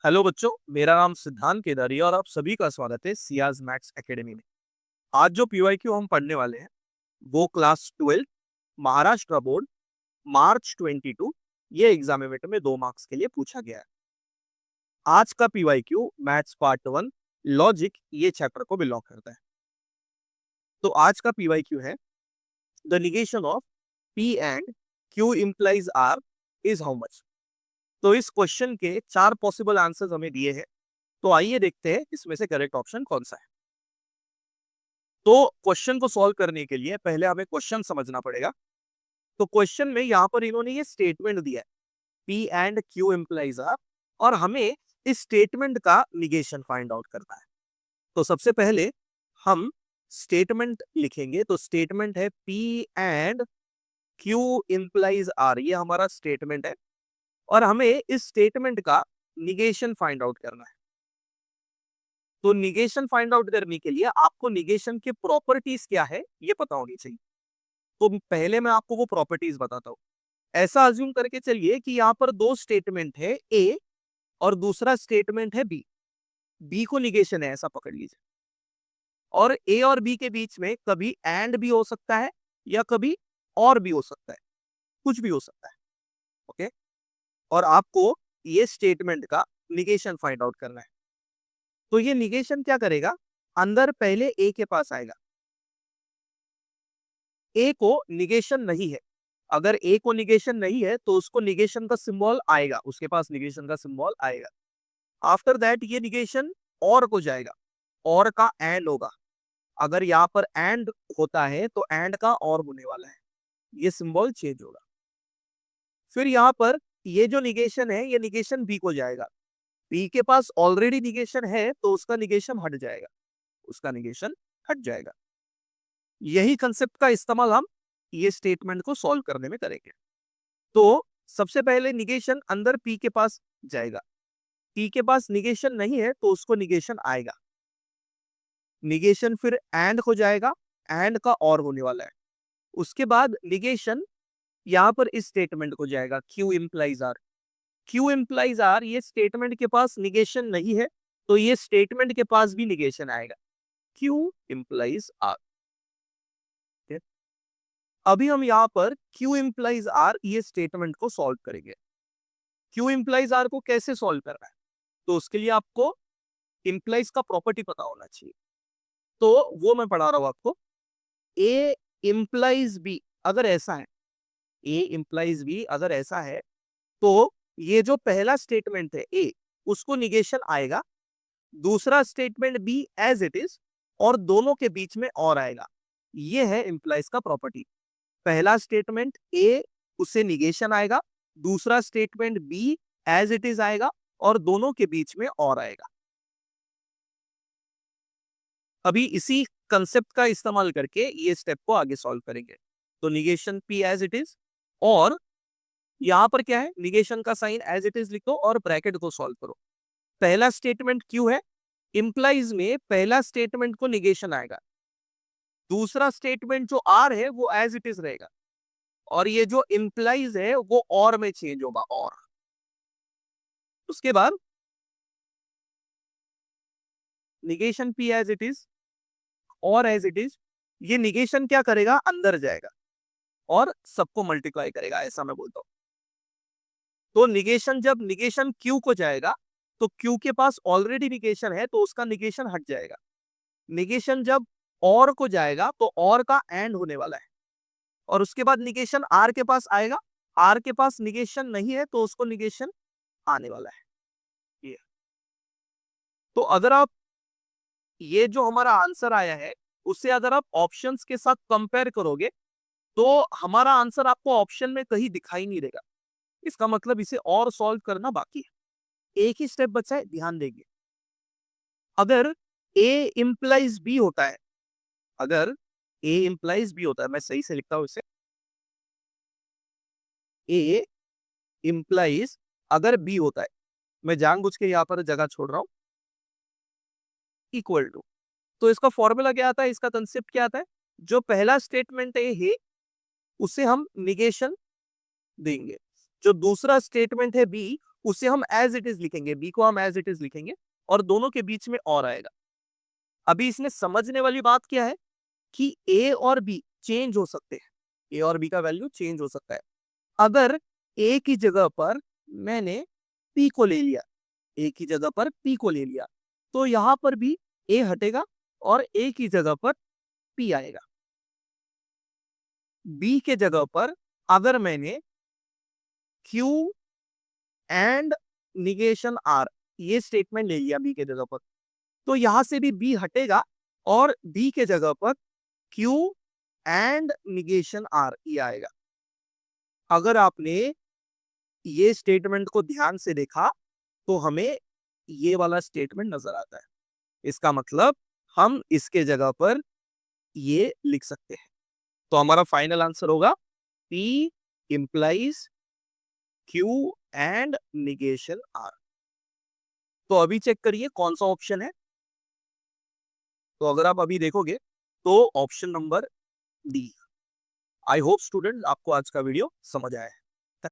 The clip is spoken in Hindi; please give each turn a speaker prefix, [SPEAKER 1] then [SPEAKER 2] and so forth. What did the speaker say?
[SPEAKER 1] हेलो बच्चों, मेरा नाम सिद्धांत केदारी और आप सभी का स्वागत है सियाज मैथ्स एकेडमी में। आज जो पीवाईक्यू हम पढ़ने वाले हैं वो क्लास 12 महाराष्ट्र बोर्ड मार्च 22 ये एग्जामिनेटर में 2 मार्क्स के लिए पूछा गया है। आज का पीवाईक्यू मैथ्स पार्ट 1 लॉजिक ये चैप्टर को बिलोंग करता है। तो आज का पीवाईक्यू है the negation of P and Q implies R is how much. तो इस क्वेश्चन के 4 पॉसिबल आंसर्स हमें दिए हैं। तो आइए देखते हैं इसमें से करेक्ट ऑप्शन कौन सा है। तो क्वेश्चन को सॉल्व करने के लिए पहले हमें क्वेश्चन समझना पड़ेगा। तो क्वेश्चन में यहाँ पर इन्होंने ये स्टेटमेंट दिया है P and Q implies R, और हमें इस स्टेटमेंट का निगेशन फाइंड आउट करना है। तो सबसे पहले हम स्टेटमेंट लिखेंगे। तो स्टेटमेंट है P and Q implies R, ये हमारा स्टेटमेंट है और हमें इस स्टेटमेंट का निगेशन फाइंड आउट करना है। तो निगेशन फाइंड आउट करने के लिए आपको निगेशन के प्रॉपर्टीज क्या है ये पता होनी चाहिए। तो पहले मैं आपको वो प्रॉपर्टीज बताता हूँ। ऐसा अज्यूम करके चलिए कि यहाँ पर 2 स्टेटमेंट है ए और दूसरा स्टेटमेंट है बी। बी को निगेशन है ऐसा पकड़ लीजिए, और ए और बी के बीच में कभी एंड भी हो सकता है या कभी और भी हो सकता है, कुछ भी हो सकता है। ओके, और आपको ये स्टेटमेंट का निगेशन फाइंड आउट करना है। तो ये निगेशन क्या करेगा, अंदर पहले ए के पास आएगा। ए को निगेशन नहीं है, अगर ए को निगेशन नहीं है तो उसको निगेशन का सिंबल आएगा, उसके पास निगेशन का सिंबल आएगा। आफ्टर दैट ये निगेशन और को जाएगा, और का एंड होगा। अगर यहाँ पर एंड होता है तो एंड का और होने वाला है, ये सिंबल चेंज होगा। फिर यहाँ पर ये जो निगेशन है ये निगेशन बी को जाएगा। बी के पास ऑलरेडी निगेशन है तो उसका निगेशन हट जाएगा, उसका निगेशन हट जाएगा। यही कंसेप्ट का इस्तेमाल हम ये स्टेटमेंट को सॉल्व करने में करेंगे। तो सबसे पहले निगेशन अंदर पी के पास जाएगा। पी के पास निगेशन नहीं है तो उसको निगेशन आएगा। निगेशन फिर एंड हो जाएगा, एंड का और होने वाला है। उसके बाद निगेशन यहां पर इस स्टेटमेंट को जाएगा Q implies R. Q implies R ये स्टेटमेंट के पास निगेशन नहीं है तो ये स्टेटमेंट के पास भी निगेशन आएगा, क्यू इम्प्लाइज आर। अभी हम यहाँ पर Q इम्प्लाइज R ये स्टेटमेंट को सॉल्व करेंगे। Q इम्प्लाइज R को कैसे सॉल्व करना है, तो उसके लिए आपको इम्प्लाइज का प्रॉपर्टी पता होना चाहिए। तो वो मैं पढ़ा रहा हूं आपको। A इम्प्लाइज B अगर ऐसा है, A इम्प्लाइज B अगर ऐसा है तो ये जो पहला स्टेटमेंट है A उसको निगेशन आएगा, दूसरा statement B as it is, और दोनों के बीच में और आएगा। ये है इम्प्लाइज का प्रॉपर्टी। पहला स्टेटमेंट ए उसे निगेशन आएगा, दूसरा statement B as it is आएगा, और दोनों के बीच में और आएगा। अभी इसी कंसेप्ट का इस्तेमाल करके ये स्टेप को आगे सॉल्व करेंगे। तो negation P as it is, और यहां पर क्या है, निगेशन का साइन एज इट इज लिखो और ब्रैकेट को सॉल्व करो। पहला स्टेटमेंट क्यू है, इंप्लाइज में पहला स्टेटमेंट को निगेशन आएगा, दूसरा स्टेटमेंट जो आर है वो एज इट इज रहेगा, और ये जो इंप्लाइज है वो और में चेंज होगा, और उसके बाद negation P as it is और एज इट इज, ये निगेशन क्या करेगा, अंदर जाएगा और सबको मल्टीप्लाई करेगा, ऐसा मैं बोलता हूं। तो निगेशन जब निगेशन क्यू को जाएगा तो क्यू के पास ऑलरेडी निगेशन है तो उसका निगेशन हट जाएगा। निगेशन जब और को जाएगा तो और का एंड होने वाला है, और उसके बाद निगेशन आर के पास आएगा। आर के पास निगेशन नहीं है तो उसको निगेशन आने वाला है। ये तो अगर आप ये जो हमारा आंसर आया है उससे अगर आप ऑप्शंस के साथ कंपेयर करोगे तो हमारा आंसर आपको ऑप्शन में कहीं दिखाई नहीं देगा। इसका मतलब इसे और सॉल्व करना बाकी है, एक ही स्टेप बचा है, ध्यान देंगे। अगर ए इंप्लाइज बी होता है, अगर ए इंप्लाइज बी होता है, मैं सही से लिखता हूं इसे, ए इंप्लाइज अगर बी होता है, मैं जानबूझ के यहां पर जगह छोड़ रहा हूं, इक्वल टू, तो इसका फॉर्मूला क्या आता है, इसका कंसेप्ट क्या आता है, जो पहला स्टेटमेंट है उसे हम निगेशन देंगे, जो दूसरा स्टेटमेंट है बी उसे हम एज इट इज लिखेंगे, बी को हम एज इट इज लिखेंगे और दोनों के बीच में और आएगा। अभी इसमें समझने वाली बात क्या है कि ए और बी चेंज हो सकते हैं, ए और बी का वैल्यू चेंज हो सकता है। अगर ए की जगह पर मैंने पी को ले लिया, ए की जगह पर पी को ले लिया, तो यहां पर भी ए हटेगा और ए की जगह पर पी आएगा। बी के जगह पर अगर मैंने क्यू एंड निगेशन आर ये स्टेटमेंट ले लिया बी के जगह पर, तो यहां से भी बी हटेगा और बी के जगह पर क्यू एंड निगेशन आर ये आएगा। अगर आपने ये स्टेटमेंट को ध्यान से देखा तो हमें ये वाला स्टेटमेंट नजर आता है। इसका मतलब हम इसके जगह पर ये लिख सकते हैं। तो हमारा फाइनल आंसर होगा P implies Q and negation R। तो अभी चेक करिए कौन सा ऑप्शन है। तो अगर आप अभी देखोगे तो option number D. I hope student आपको आज का वीडियो समझ आया है।